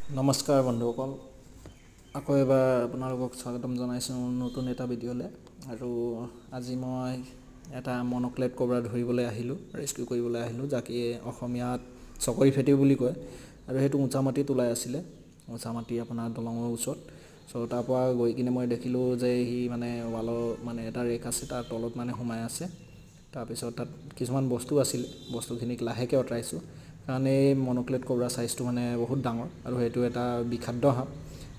নমস্কাৰ বন্ধুসকল, আকৌ এবাৰ আপোনালোকক স্বাগতম জনাইছোঁ নতুন এটা ভিডিঅ'লৈ। আৰু আজি মই এটা মন'ক্লেট কবৰা ধৰিবলৈ আহিলোঁ, ৰেস্কিউ কৰিবলৈ আহিলোঁ, যাক অসমীয়াত চকৰি ফেটি বুলি কয়। আৰু সেইটো মোচামাটিত ওলাই আছিলে, মোচামাটি আপোনাৰ দলঙৰ ওচৰত। তাৰ পৰা গৈ কিনে মই দেখিলোঁ যে সি মানে ৱালৰ মানে এটা ৰেক আছে, তাৰ তলত মানে সোমাই আছে। তাৰপিছত তাত কিছুমান বস্তু আছিলে, বস্তুখিনিক লাহেকৈ আঁতৰাইছোঁ, কাৰণ এই মন'ক্লেট কবৰা চাইজটো মানে বহুত ডাঙৰ আৰু সেইটো এটা বিষাক্ত সাপ।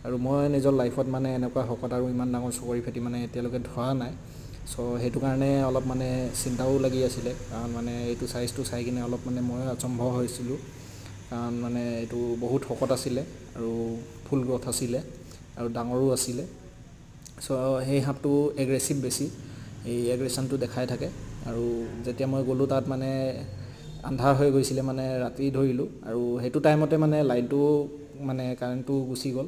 আৰু মই নিজৰ লাইফত মানে এনেকুৱা শকত আৰু ইমান ডাঙৰ চকৰি ফেটি মানে এতিয়ালৈকে ধৰা নাই। সেইটো কাৰণে অলপ মানে চিন্তাও লাগি আছিলে, কাৰণ মানে এইটো চাইজটো চাই কিনে অলপ মানে মই আচম্ভ হৈছিলোঁ, কাৰণ মানে এইটো বহুত শকত আছিলে আৰু ফুল গ্ৰথ আছিলে আৰু ডাঙৰো আছিলে। সেই সাপটো এগ্ৰেছিভ বেছি, এই এগ্ৰেশ্যনটো দেখাই থাকে। আৰু যেতিয়া মই গ'লোঁ তাত মানে আন্ধাৰ হৈ গৈছিলে, মানে ৰাতি ধৰিলোঁ, আৰু সেইটো টাইমতে মানে লাইনটো মানে কাৰেণ্টটো গুচি গ'ল,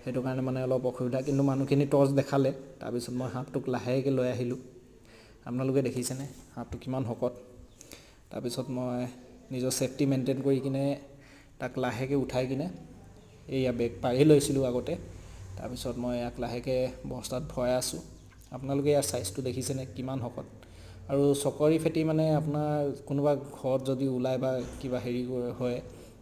সেইটো কাৰণে মানে অলপ অসুবিধা। কিন্তু মানুহখিনি টৰ্চ দেখালে, তাৰপিছত মই সাপটোক লাহেকৈ লৈ আহিলোঁ। আপোনালোকে দেখিছেনে সাপটো কিমান শকত। তাৰপিছত মই নিজৰ ছেফটি মেইনটেইন কৰি কিনে তাক লাহেকৈ উঠাই কিনে এইয়া বেগ পাৰি লৈছিলোঁ আগতে। তাৰপিছত মই ইয়াক লাহেকৈ বস্তাত ভৰাই আছোঁ। আপোনালোকে ইয়াৰ চাইজটো দেখিছেনে কিমান শকত। আৰু চকৰি ফেটি মানে আপোনাৰ কোনোবা ঘৰত যদি ওলায় বা কিবা হেৰি হয়,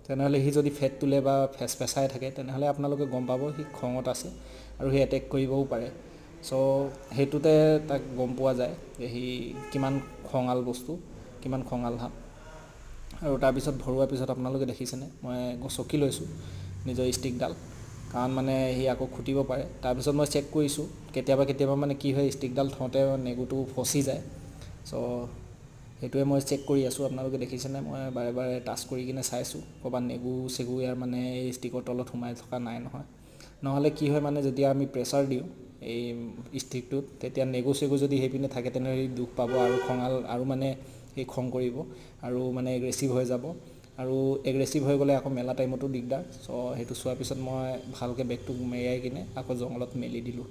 তেনেহ'লে সি যদি ফেট তোলে বা ফেচফেচাই থাকে, তেনেহ'লে আপোনালোকে গম পাব সি খঙত আছে আৰু সি এটেক কৰিবও পাৰে। সেইটোতে তাক গম পোৱা যায় যে সি কিমান খঙাল বস্তু, কিমান খঙাল সাপ। আৰু তাৰপিছত ভৰোৱাৰ পিছত আপোনালোকে দেখিছেনে মই গছকি লৈছোঁ নিজৰ ষ্টিকডাল, কাৰণ মানে সি আকৌ খুটিব পাৰে। তাৰপিছত মই চেক কৰিছোঁ, কেতিয়াবা মানে কি হয়, ষ্টিকডাল থওঁতে নেগুটো ফচি যায়। সেইটোৱে মই চেক কৰি আছোঁ। আপোনালোকে দেখিছেনে মই বাৰে বাৰে টাচ কৰি কিনে চাইছোঁ, ক'ৰবাত নেগু চেগু ইয়াৰ মানে এই ষ্টিকৰ তলত সোমাই থকা নাই নহয়। নহ'লে কি হয় মানে যেতিয়া আমি প্ৰেছাৰ দিওঁ এই ষ্টিকটোত, তেতিয়া নেগু চেগু যদি সেইপিনে থাকে তেনেহ'লে সি দুখ পাব আৰু খঙাল আৰু মানে সি খং কৰিব আৰু মানে এগ্ৰেছিভ হৈ যাব। আৰু এগ্ৰেছিভ হৈ গ'লে আকৌ মেলা টাইমতো দিগদাৰ। সেইটো চোৱাৰ পিছত মই ভালকৈ বেগটোক মেৰিয়াই কিনে আকৌ জংঘলত মেলি দিলোঁ।